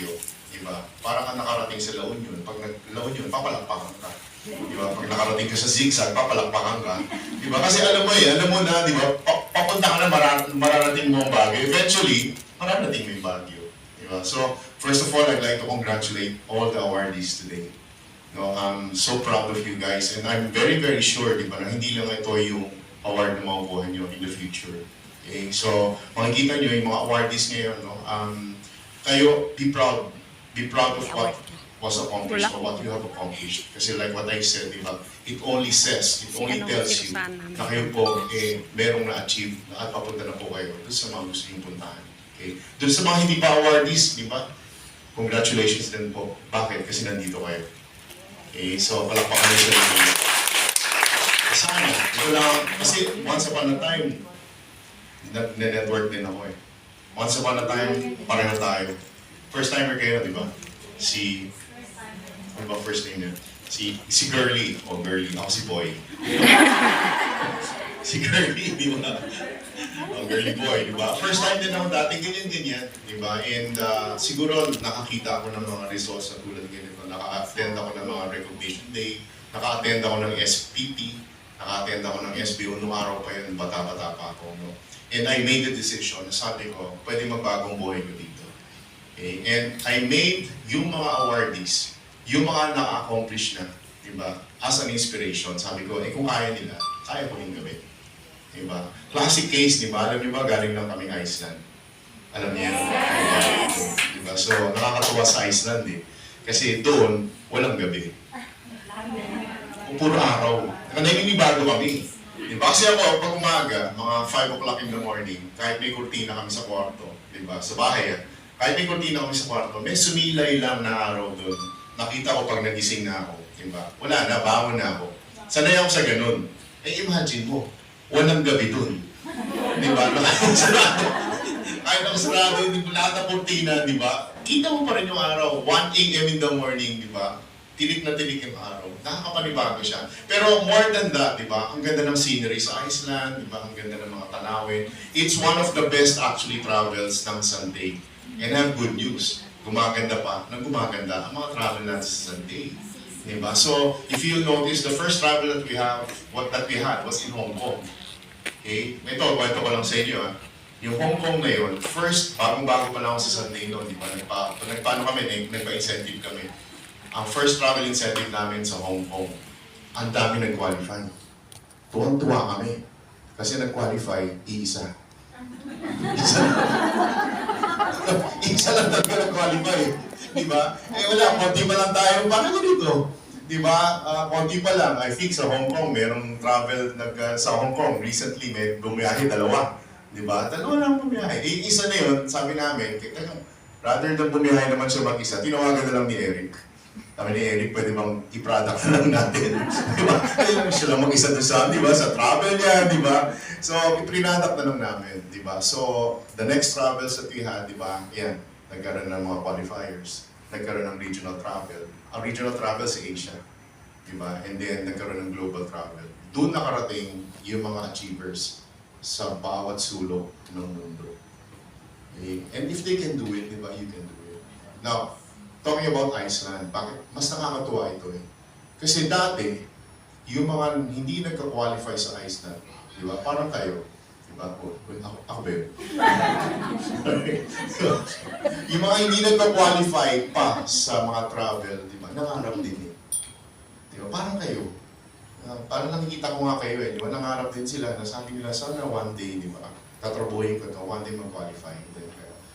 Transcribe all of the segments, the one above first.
Baguio, di ba? Parang ka nakarating sa La Union. Pag La Union, papalakpakan ka. Di ba? Pag nakarating ka sa Zigzag, papalakpakan ka. Di ba? Kasi alam mo na, di ba? Papunta ka na, mararating mo ang Baguio. Eventually, mararating mo yung Baguio. Di ba? So, first of all, I'd like to congratulate all the awardees today. No, I'm so proud of you guys, and I'm very, very sure, di ba, na hindi lang ito yung award na makukuha nyo in the future. Okay? So, makikita nyo yung mga awardees ngayon, no? Kayo, be proud of what was accomplished or what you have accomplished. Kasi like what I said, di ba, it only tells you na kayo po, merong na-achieve, na at papunta na po kayo doon sa mga gusto yung puntahan. Okay? Doon sa mga hindi pa awardees, di ba, congratulations din po. Bakit? Kasi nandito kayo. Okay, so palakpakan nyo sa inyo. Sana, ito lang, kasi once upon a time, network din ako eh. Once upon a time, pareho tayo. First timer kayo, di ba? Ano ba first name niya? Si Girly. O Girly, ako si Boy. Si Girly, di ba? O Girly Boy, di ba? First time din ako dati, ganyan-ganyan, di ba? And siguro nakakita ako ng mga results na tulad ganito. Naka-attend ako ng mga recognition day, naka-attend ako ng SPP, naka-attend ako ng SBO nung araw pa yun, bata-bata pa ako. No? And I made the decision, sabi ko, pwede magbagong buhay ko dito. Okay? And I made yung mga awardees, yung mga na-accomplish na, diba? As an inspiration, sabi ko, kung kaya nila, kaya ko rin gawin. Diba? Classic case, diba? Alam niyo ba, galing lang kaming Iceland. Alam niyo yan? Yes. Diba? So, nakakatuwa sa Iceland eh. Kasi doon, walang gabi. Puro araw. Naninibago kami. Diba? Kasi ako, pag umaga, mga 5 o'clock in the morning, kahit may kurtina kami sa kwarto, diba? Sa bahay yan. Kahit may kurtina kami sa kwarto, may sumilay lang na araw doon. Nakita ko pag nagising na ako. Diba? Wala na, bangon na ako. Sanay ako sa ganun. Imagine mo, walang gabi doon. Diba? Kahit ako sarado, lahat ng kurtina, diba? Kita mo pa rin yung araw, 1 a.m. in the morning, di ba? Tilik na tilik yung araw. Nakakapanibago siya. Pero more than that, di ba? Ang ganda ng scenery sa Iceland, di ba? Ang ganda ng mga tanawin. It's one of the best actually travels ng Sunday. And I have good news. Gumaganda pa, gumaganda ang mga travel natin sa Sunday. Di ba? So, if you notice, the first travel that we had was in Hong Kong. Okay? Ito, kwento ko lang sa inyo, ha? Yung Hong Kong na yun, first, bagong-bago pa lang ako sa Sunday noon, di ba? Nagpa-incentive kami. Ang first travel incentive namin sa Hong Kong, ang dami nag-qualify. Tuwang-tuwa kami. Kasi nag-qualify, iisa. Isa lang talaga nag-qualify. Di ba? Wala, konti pa lang tayo. Bakit ko dito? Di ba? Konti pa lang. I think sa Hong Kong, merong travel sa Hong Kong. Recently, may bumiyahe dalawa. Diba? Dalawa lang bumiyahe. Isa na yun, sabi namin, rather than bumiyahe naman siya mag-isa, tinawagan na lang ni Eric. Sabi ni Eric, pwede bang i-product na lang natin? Diba? Kaya siya lang mag-isa doon sa, diba? Sa travel niya, diba? So, i-product na lang namin, diba? So, the next travels that we had, diba? Yan, nagkaroon ng mga qualifiers. Nagkaroon ng regional travel. Ang regional travel sa Asia. Diba? And then, nagkaroon ng global travel. Doon nakarating yung mga achievers sa bawat sulok ng mundo. Okay? And if they can do it, di ba, you can do it. Now, talking about Iceland, bakit? Mas nakakatuwa ito eh. Kasi dati, yung mga hindi nagka-qualify sa Iceland, di ba, parang tayo, di ba, ako ba yun? Yung mga hindi nagka-qualify pa sa mga travel, di ba, nangarap din eh. Di ba, parang kayo. Parang nakikita ko nga kayo eh, di ba? Nangarap din sila na sabi nila, sana one day, di ba? Tatrabuhin ko ito, one day mag-qualify.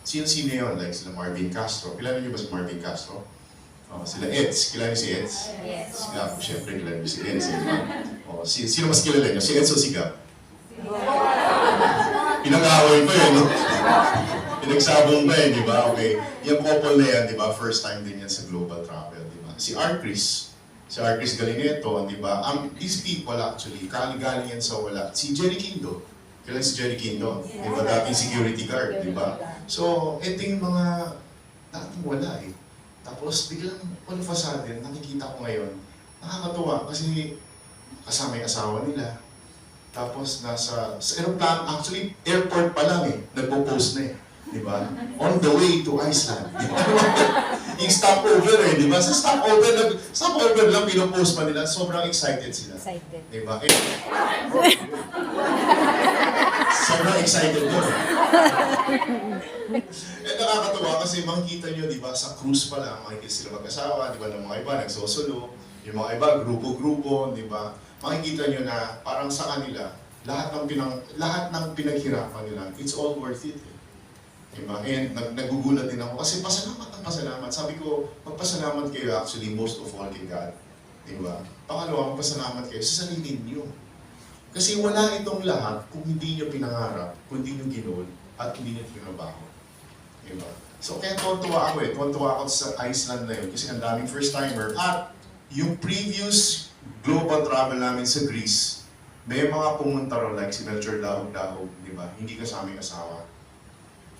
Sino-sino yun? Like sila Marvin Castro. Kilala niyo ba si Marvin Castro? Sila Eds. Kilala niyo si Eds? Yes. Gab, syempre kilala niyo si Eds. Sino mas kilala niyo? Si Eds o si Gab? Pinag-away ko yun, no? Pinagsabong ba yun, di ba? Okay. Yung couple na yan, di ba? First time din yan sa global travel, di ba? Si Art Chris Galineto, di ba? These people actually, galing yan sa wala. Si Jerry Kindo. Kailan si Jerry Kindo? Di ba? Dating security guard, di ba? So, ito yung mga dating wala eh. Tapos, biglang all of a sudden, nakikita ko ngayon, nakakatuwa kasi kasama yung asawa nila. Tapos, sa aeroplano, actually, airport pa lang eh, nagpo-post na eh. Di ba? On the way to Iceland. Di ba? Yung stopover di ba? Sa stopover lang, pinopost pa nila. Sobrang excited sila. Excited. Di ba? Sobrang excited doon. Nakakatawa kasi makikita nyo, di ba, sa cruise pa lang, makikita sila mag-asawa, di ba, ng mga iba, nagsosolo, yung mga iba, grupo-grupo, di ba, makikita nyo na parang sa kanila, lahat ng pinaghirapan nila, it's all worth it. Diba? And nagugulat din ako kasi pasalamat. Sabi ko, magpasalamat kayo actually most of all kay God. Diba? Pangalawa, magpasalamat kayo sa sarili niyo. Kasi wala itong lahat kung hindi niyo pinangarap, kung hindi niyo ginoon, at hindi niyo trinabaho. Diba? So kaya tuwa ako tuwa ako sa Iceland na yun kasi ang daming first timer. At yung previous global travel namin sa Greece, may mga pumunta ro like si Melchor Dahog, diba? Hindi kasama yung asawa.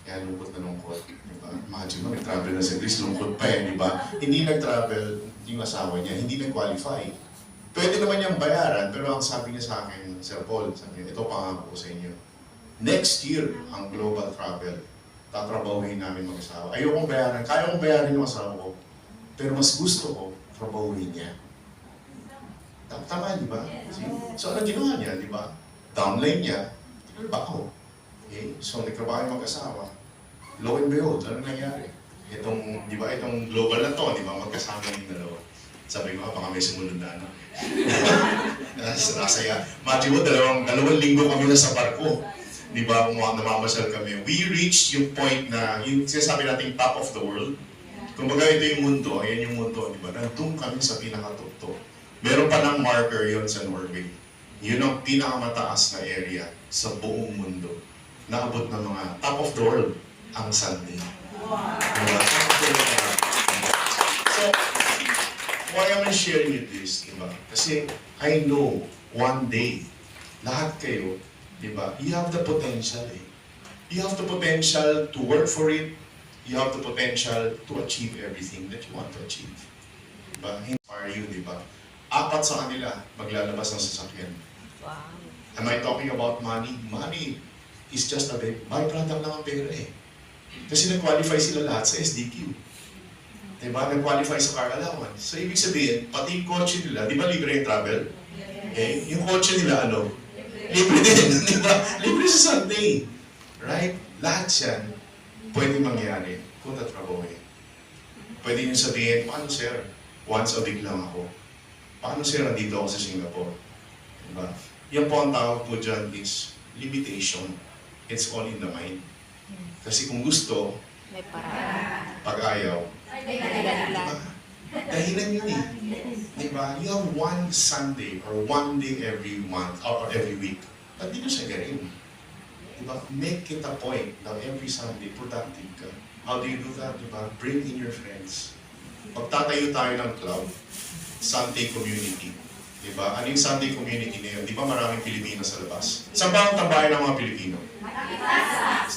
Kaya lungkot na lungkot, di ba? Imagine mo, nag-travel na sa Greece, lungkot pa di ba? Hindi nag-travel yung asawa niya, hindi nag-qualify. Pwede naman niyang bayaran, pero ang sabi niya sa akin, Sir Paul, sabi niya, ito pangako ko sa inyo. Next year, ang global travel, tatrabahuhin namin mag-asawa. Ayokong bayaran, kaya kong bayaran yung asawa ko, pero mas gusto ko, trabahuhin niya. Tama, di ba? So, ano ginawa niya, di ba? Downline niya, ako. Okay? So, nagtrabaho yung mag-asawa. Lo and behold, ano nangyari? Di ba, itong global na to, di ba, magkasama yung dalawa. Sabi ko, baka may sumunod na ano. Nasaya. Imagine mo, dalawang linggo kami na sa barko. Di ba, namamasyal kami. We reached yung point na, yung sinasabi natin top of the world. Kumbaga ito yung mundo, ayan yung mundo, di ba? Nandun kami sa pinakatukto. Meron pa ng marker yon sa Norway. Yun ang pinakamataas na area sa buong mundo. Naabot ng mga top of the world ang Sunday. Diba? So, why am I sharing you this? Diba? Kasi I know one day, lahat kayo, diba, you have the potential You have the potential to work for it. You have the potential to achieve everything that you want to achieve. Diba? Inspire you, diba? 4 sa kanila, maglalabas ng sasakyan. Wow. Am I talking about money? Money is just a byproduct lang ang pera Kasi nag-qualify sila lahat sa SDQ. Diba? Nag-qualify sa car allowance. So, ibig sabihin, pati yung kotse nila, di ba libre yung travel? Okay? Yung kotse nila, ano? Libre din, di ba? Libre sa Sunday. Right? Lahat yan, pwede mangyari kung tatrabahoy. Pwede nyo sabihin, paano sir? Once a week lang ako. Paano sir, nandito ako sa Singapore? Diba? Yan po ang tawag po dyan is limitation. It's all in the mind. Kasi kung gusto, May paraan. pag ayaw, diba? Dahilan yun Diba? You have one Sunday or one day every month or every week. Ba't di nyo siya garin? Diba? Make it a point na every Sunday, productive ka. How do you do that? Diba? Bring in your friends. Pagtatayo tayo ng club, Sunday community. Diba? Ano yung Sunday community na yun? Di ba maraming Pilipino sa labas? Saan ba ang tambayan ng mga Pilipino?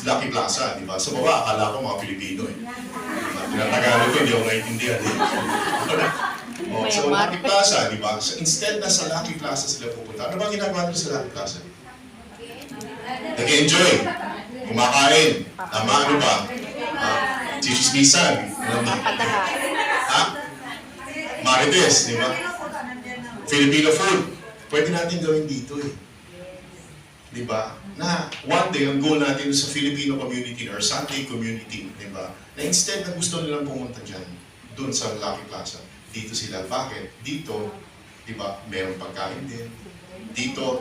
Lucky Plaza, di ba? Sa baba, akala ko mga Pilipino Diba? Tinatagalog ko, hindi ako naiintindihan so Lucky Plaza, di ba? So, instead na sa Lucky Plaza sila pupunta, ano ba ginagawa nila sa Lucky Plaza? Nag-enjoy, kumakain, ano ba? Chichismisan, ha? Marites, di ba? Filipino food. Pwede natin gawin dito Di ba? Na one day, ang goal natin sa Filipino community or Sunday community, di ba? Na instead na gusto nilang pumunta dyan, doon sa Lucky Plaza, dito sila. Bakit? Dito, di ba, mayroong pagkain din. Dito,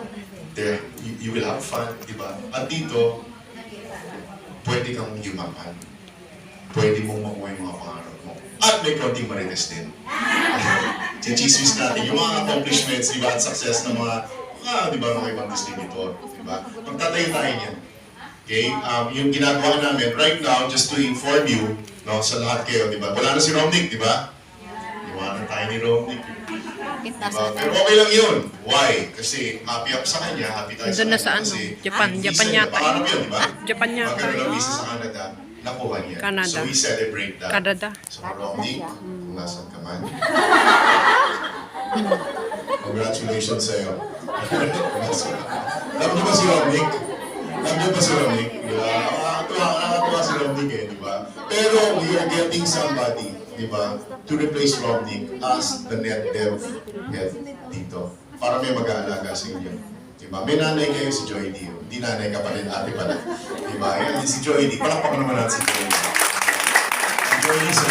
you will have fun, di ba? At dito, pwede kang yumaman. Pwede mong makuha yung mga pangarap mo. At may konting marites din. Chichismis natin yung mga accomplishments, di ba, at success ng mga, di ba, mga ibang distributor, di ba? Magtatayo tayo niyan. Okay? Yung ginagawa namin, right now, just to inform you, no, sa lahat kayo, di ba? Wala na si Romnick, di ba? Iwanan tayo ni Romnick. Diba? Pero okay lang yun. Why? Kasi happy ako sa kanya, happy tayo Doon na sa ano? Japan yata. Pangarap yun, di ba? Japan yata. Magkaroon ng visa sa Canada, nakuha niya. Canada. So we celebrate that. Canada. So Romnick, kung nasan ka man. Congratulations sa'yo. Alam niyo ba si Romnick? Nakakatuwa si Romnick. Romnick eh, di ba? Pero we are getting somebody, di ba, to replace Romnick as the net dev head dito. Para may mag-aalaga sa inyo. Di ba? May nanay kayo si Joy D. Hindi nanay ka pa rin, ate pala. Di ba? Yan din si Joy D. Palakpakan naman natin si Joy D. Si Joy D is a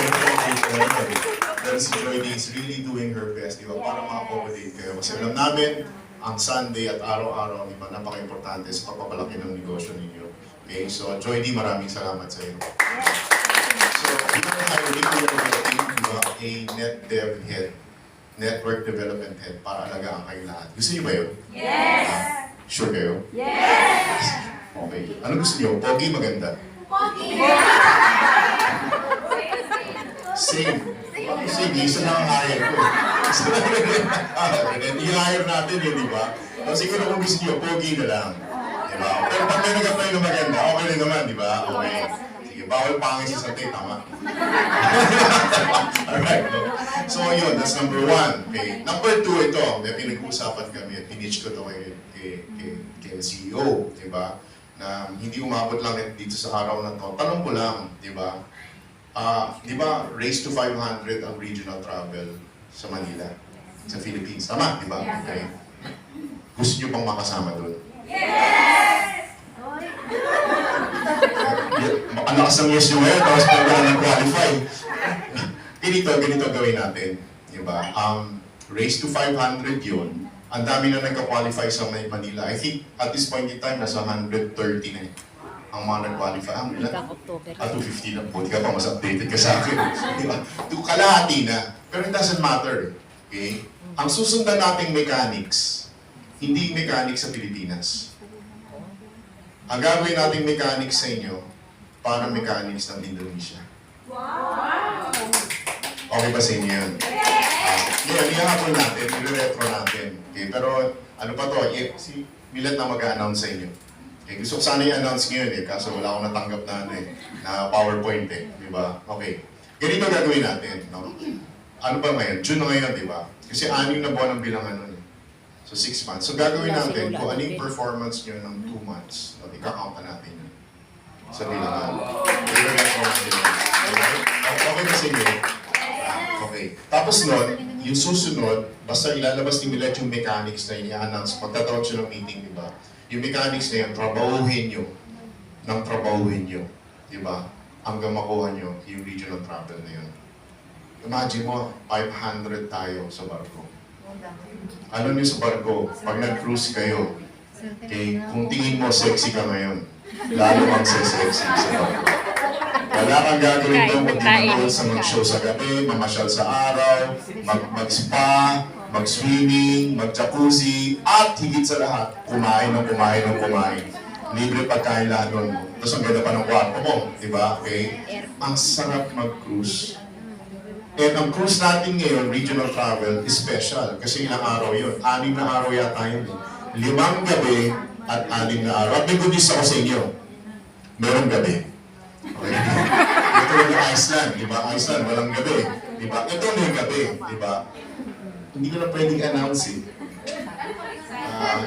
pero si Joy D is really doing her best, di ba? Para ma-accommodate kayo. Kasi alam namin, ang Sunday at araw-araw, di ba, napaka-importante sa pagpapalaki ng negosyo ninyo. Okay, so Joy D, maraming salamat sa iyo. So, dito na tayo, dito na tayo, di ba, a net dev head, network development head, para alagaan kayo lahat. Gusto niyo ba yun? Yes! Sure kayo? Yes! Okay. Ano gusto niyo? Pogi, maganda? Pogi! Same. Sige, isa lang ang hire ko. Isa lang i-hire natin yun, di ba? So, siguro kung gusto niyo, pogi na lang. Di ba? Pero pag may nag-apply na maganda, okay rin naman, di ba? Okay. Sige, bawal pangin sa sante, tama? Alright, no? So, yun, that's number 1. Okay. Number 2, ito, may pinag-uusapan kami at pinitch ko ito kay CEO, di ba? Na hindi umabot lang dito sa araw na to. Tanong ko lang, di ba? Di ba, Race to 500 ang regional travel sa Manila, sa Philippines. Tama, di ba? Okay. Gusto niyo bang makasama doon? Yes! Ang lakas ng yes nyo ngayon, tapos pag wala nag-qualify. ganito gawin natin. Di ba? Race to 500 yun. Ang dami na nagka-qualify sa Manila. I think at this point in time, nasa 130 na eh. Ang mga nag-qualify. Ang ilan? 250 na po. Di ka pa mas updated ka sa akin. Di ba? Kalahati na. Pero it doesn't matter. Okay? Ang susundan nating mechanics, hindi mechanics sa Pilipinas. Ang gagawin nating mechanics sa inyo, para mechanics ng Indonesia. Wow! Okay ba sa inyo yun? Ngayon, ihahapon natin, i-retro natin. Okay? Pero ano pa to, si Milet na mag-a-announce sa inyo. Okay, gusto ko sana i-announce ngayon eh, kaso wala akong natanggap na, na PowerPoint eh, di ba? Okay, ganito gagawin natin, no? Ano ba ngayon? June na ngayon, di ba? Kasi 6 na buwan ang bilangan nun eh. So 6 months. So gagawin natin kung ano yung performance nyo ng 2 months. So, ika-count na natin yun. Sa bilangan. Okay ba sa inyo? Okay. Tapos nun, yung susunod, basta ilalabas ni Milet yung mechanics na i-announce, pagtatawag siya ng meeting, di ba? Yung mechanics na yun, trabahuhin nyo ng trabahuhin nyo. Di ba? Hanggang makuha nyo yung regional travel na yun. Imagine mo, 500 tayo sa barko. Ano nyo sa barko? Pag nag-cruise kayo, okay, kung tingin mo sexy ka ngayon, lalo kang sexy sa barko. Wala kang gagawin doon kung tinatawag sa mag-show sa gabi, mamasyal sa araw, mag-spa, mag-swimming, mag-jacuzzi, at higit sa lahat, kumain. Libre pagkain lahat doon. Tapos ang ganda pa ng kwarto mo, di ba? Okay? Ang sarap mag-cruise. And ang cruise natin ngayon, regional travel, is special. Kasi ilang araw yun. 6 na araw yata yun. 5 gabi at 6 na araw. At may good news ako sa inyo. Merong gabi. Okay? Ito yung Iceland, di ba? Iceland, walang gabi. Di ba? Ito may gabi, di ba? Hindi ko na pwedeng announce eh.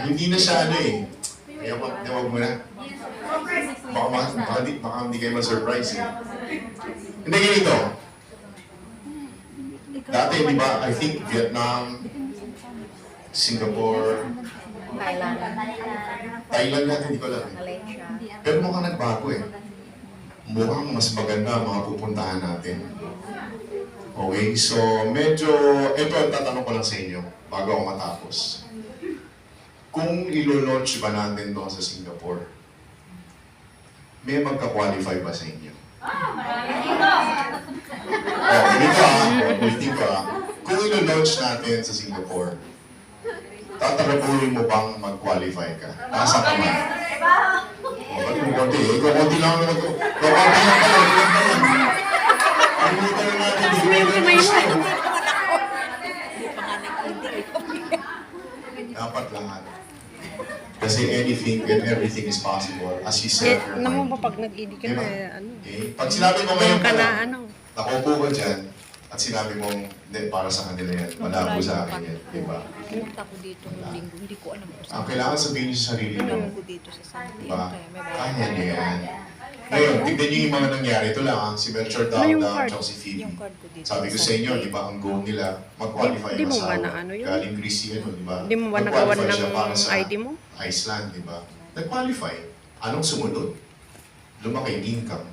Hindi na siya ano eh. Kaya tawag mo na. Baka hindi kayo ma-surprise eh. Hindi ganito. Dati, di ba, I think Vietnam, Singapore, Thailand natin, hindi ko alam. Pero mukhang nagbago eh. Mukhang mas maganda ang mga pupuntahan natin. Okay, so medyo, ito ang tatanong ko lang sa inyo bago ako matapos. Kung ilo-launch ba natin doon sa Singapore, may magka-qualify ba sa inyo? Ganito ulitin ko Kung ilo-launch natin sa Singapore, tatarapuhin mo bang mag-qualify ka? Nasa ka man? Ba't mo konti? Ikaw konti lang naman ito. Ikaw konti lang pala, ikaw lang pala. Palimutan na natin, hindi ko ilo-launch. Dapat lahat. Kasi anything and everything is possible. As you said, your Naman mind. ba pag nag-edit ka na, ano? Okay? Pag sinabi mo ngayon Doon ka pala, na, ano? nakupo ka dyan, at sinabi mong, hindi, para sa kanila yan, malabo sa akin yan, di ba? Pumunta ko dito ng linggo, hindi ko alam kung Ang saan. kailangan sabihin niyo sa sarili Alam niyo, ko dito sa Santi. di ba? Kaya may Kaya niyo yan. Ngayon, tignan niyo yung mga nangyari. Ito lang, si Melchor Ano yung Down, card? tsaka si Phoebe. yung card ko dito. Sabi ko sa inyo, di ba, ang goal nila, mag-qualify Di ang mo ba asawa. na ano yun? Galing Greece yan, di ba? Di mo ba Mag-qualify nagawan siya para ng sa ID mo? Iceland, di ba? Nag-qualify. Anong sumunod? Lumaki yung income.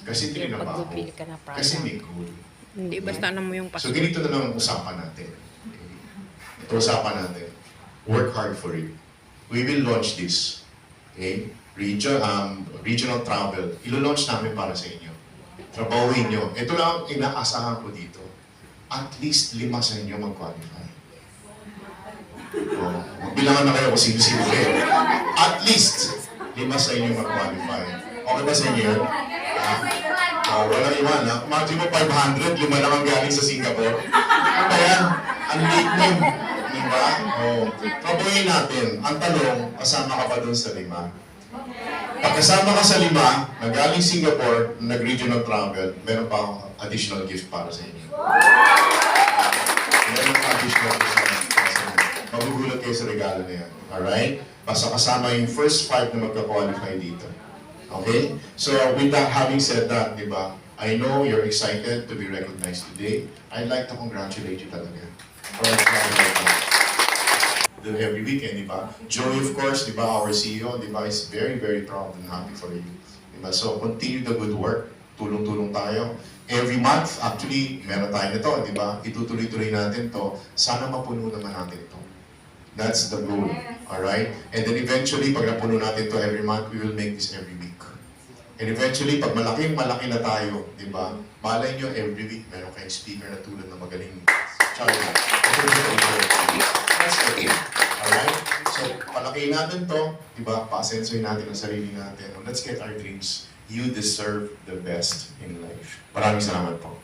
Kasi tininabaho. Pag-bili ka na para. Kasi may goal. Hindi, basta alam mo yung So password. ganito na lang ang usapan natin. Ito usapan natin. Work hard for it. We will launch this. Okay? Regional travel. Ilo-launch namin para sa inyo. Trabahuin nyo. Ito lang ang inaasahan ko dito. At least 5 sa inyo mag-qualify. Oh, magbilangan na kayo kung sino-sino kayo. At least 5 sa inyo mag-qualify. Okay ba sa inyo yun? Walang iwan ha. Imagine mo 500, 5 lang ang galing sa Singapore. Kaya, ang late mo. Diba? Trabahuin natin. Ang tanong, kasama ka pa dun sa 5? Pagkasama ka sa 5, na galing Singapore, nag-regional travel, meron pa akong additional gift para sa inyo. Meron pa additional gift para sa inyo. Magugulat kayo sa regalo na yan. Alright? Basta kasama yung first 5 na magka-qualify dito. Okay? So, with that, having said that, di ba, I know you're excited to be recognized today. I'd like to congratulate you talaga. For do every weekend, di ba? Joey, of course, di ba, our CEO, di ba, is very, very proud and happy for you. Di ba? So, continue the good work. Tulong-tulong tayo. Every month, actually, meron tayo nito, di ba? Itutuloy-tuloy natin to. Sana mapuno naman natin to. That's the goal. Alright? And then eventually, pag napuno natin to every month, we will make this every week. And eventually, pag malaki na tayo, di ba? Malay nyo, every week, meron kayong speaker na tulad na magaling. Charlie. That's okay. Alright? So, palakihin natin to, di ba? Pa-sensory natin ang sarili natin. Let's get our dreams. You deserve the best in life. Maraming salamat po.